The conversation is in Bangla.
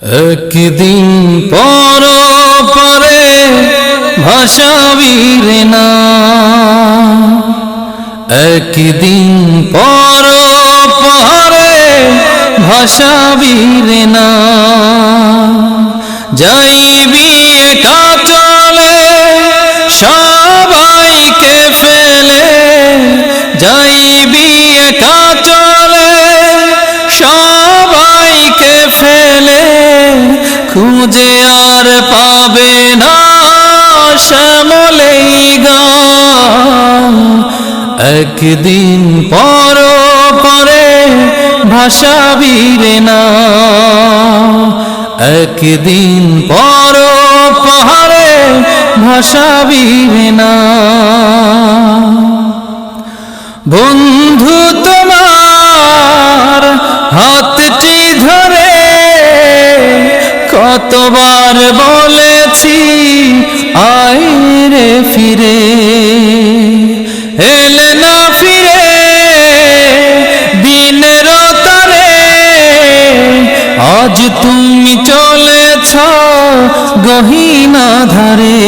একদিন পর পরে ভাসাবি রে না, একদিন পর পরে ভাসাবি রে না, যাইবি একা চলে সবাইকে ফেলে, যাইবি একা চলে সবাইকে ফেলে, খুঁজে আর পাবে না শ্যামলেই গান। একদিন পর পরে ভাসাবি রে না, একদিন পর পরে ভাসাবি রে না। বন্ধু তোমার হাতটি ধরে কতবার বলেছি আয় রে ফিরে, এলে না ফিরে দিনের তরে, আজ তুমি চলেছ গহীন ধারে।